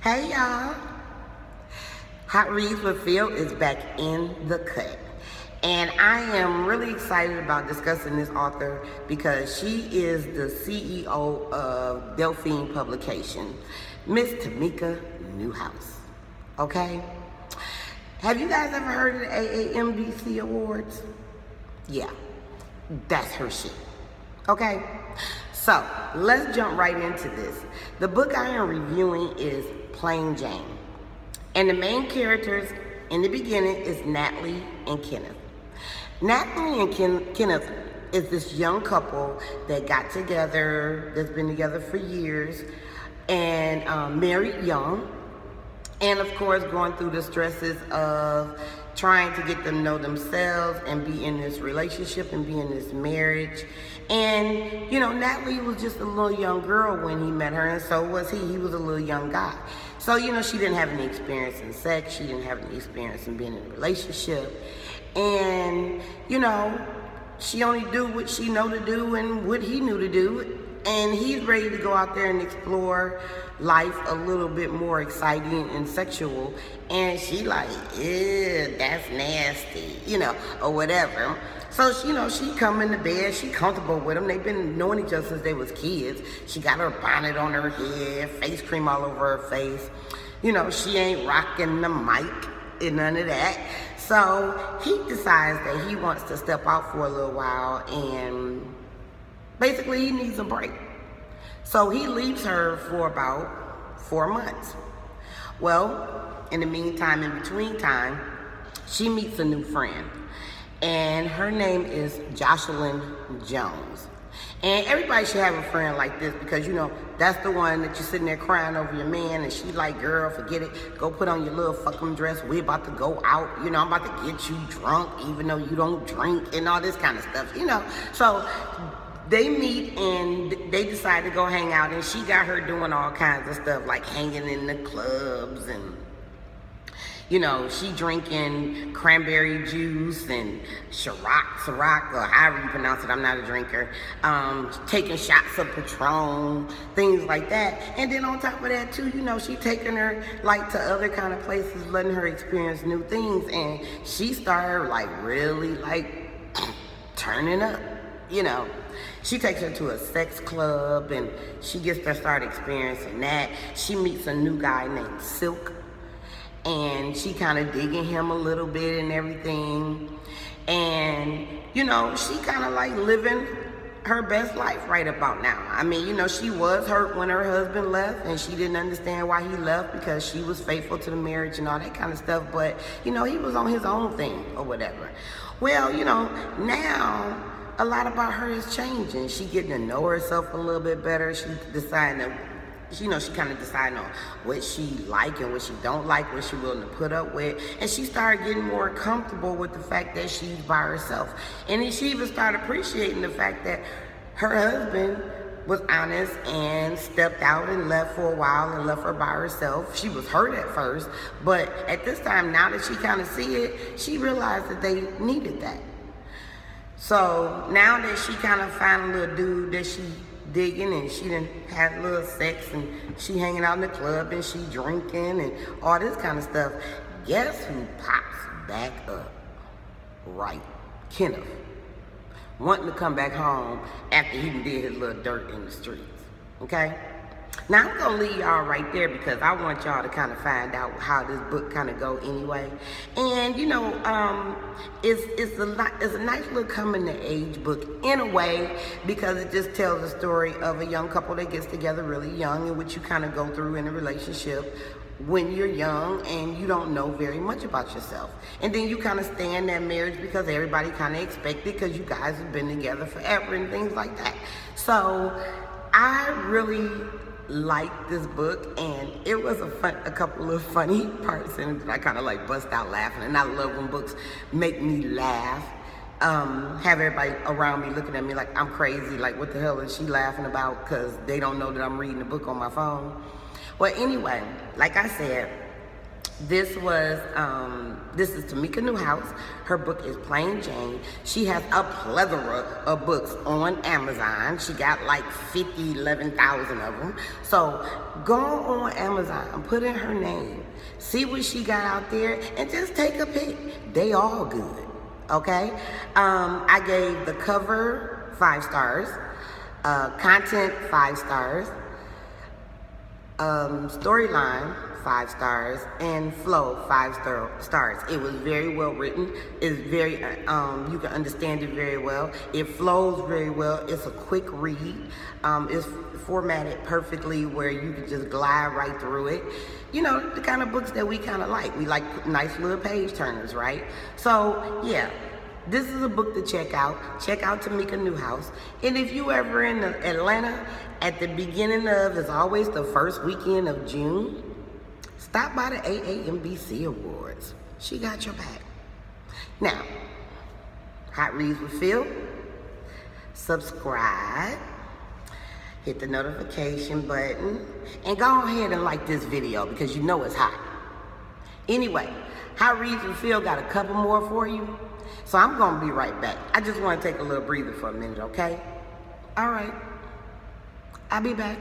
Hey y'all, Hot Reads with Phil is back in the cut. And I am really excited about discussing this author because she is the CEO of Delphine Publication, Miss Tamika Newhouse. Okay? Have you guys ever heard of the AAMBC Awards? Yeah, that's her shit. Okay? So, let's jump right into this. The book I am reviewing is Plain Jane. And the main characters in the beginning is Natalie and Kenneth. Natalie and Kenneth is this young couple that got together, that's been together for years, and married young. And of course, going through the stresses of trying to get them to know themselves and be in this relationship and be in this marriage. And, Natalie was just a little young girl when he met her, and so was he. He was a little young guy. So, she didn't have any experience in sex. She didn't have any experience in being in a relationship. And, she only do what she know to do and what he knew to do. And he's ready to go out there and explore life a little bit more exciting and sexual. And she like, ew, that's nasty, or whatever. So, she come into bed, she comfortable with him. They've been knowing each other since they was kids. She got her bonnet on her head, face cream all over her face. She ain't rocking the mic and none of that. So he decides that he wants to step out for a little while and basically he needs a break. So he leaves her for about 4 months. Well, in the meantime, in between time, she meets a new friend. And her name is Jocelyn Jones. And everybody should have a friend like this because, that's the one that you're sitting there crying over your man and she's like, girl, forget it. Go put on your little fucking dress. We're about to go out. I'm about to get you drunk even though you don't drink and all this kind of stuff, So they meet and they decide to go hang out and she got her doing all kinds of stuff like hanging in the clubs and she drinking cranberry juice and Ciroc, or however you pronounce it, I'm not a drinker, taking shots of Patron, things like that. And then on top of that too, she taking her like to other kind of places, letting her experience new things. And she started like really like turning up, She takes her to a sex club and she gets to start experiencing that. She meets a new guy named Silk. And she kind of digging him a little bit and everything. And, she kind of like living her best life right about now. I mean, she was hurt when her husband left and she didn't understand why he left because she was faithful to the marriage and all that kind of stuff. But, he was on his own thing or whatever. Well, now a lot about her is changing. She getting to know herself a little bit better. She deciding to she kind of deciding on what she like and what she don't like, what she willing to put up with. And she started getting more comfortable with the fact that she's by herself. And then she even started appreciating the fact that her husband was honest and stepped out and left for a while and left her by herself. She was hurt at first, but at this time, now that she kind of see it, she realized that they needed that. So now that she kind of found a little dude that she digging and she done had a little sex and she hanging out in the club and she drinking and all this kind of stuff, guess who pops back up? Right, Kenneth, wanting to come back home after he did his little dirt in the streets. Okay, now I'm gonna leave y'all right there because I want y'all to kind of find out how this book kind of go anyway. And it's a nice little coming to age book in a way because it just tells the story of a young couple that gets together really young and what you kind of go through in a relationship when you're young and you don't know very much about yourself. And then you kind of stay in that marriage because everybody kind of expect it because you guys have been together forever and things like that. So I really liked this book, and it was a couple of funny parts in it that I kind of like bust out laughing. And I love when books make me laugh. Have everybody around me looking at me like I'm crazy, like what the hell is she laughing about? Because they don't know that I'm reading a book on my phone. Well, anyway, like I said, This is Tamika Newhouse. Her book is Plain Jane. She has a plethora of books on Amazon. She got like 11,000 of them. So go on Amazon, put in her name, see what she got out there, and just take a pick. They all good, okay? I gave the cover 5 stars, content 5 stars, storyline 5 stars, and flow 5 stars. It was very well written. It's very you can understand it very well. It flows very well. It's a quick read. It's formatted perfectly where you can just glide right through it. You know, the kind of books that we kind of like. We like nice little page turners, right? So yeah, this is a book to check out. Check out Tamika Newhouse. And if you ever in Atlanta, at the beginning of, it's always the first weekend of June, stop by the AAMBC Awards. She got your back. Now, Hot Reads with Phil. Subscribe. Hit the notification button. And go ahead and like this video because you know it's hot. Anyway, Hot Reads with Phil got a couple more for you. So I'm going to be right back. I just want to take a little breather for a minute, okay? All right. I'll be back.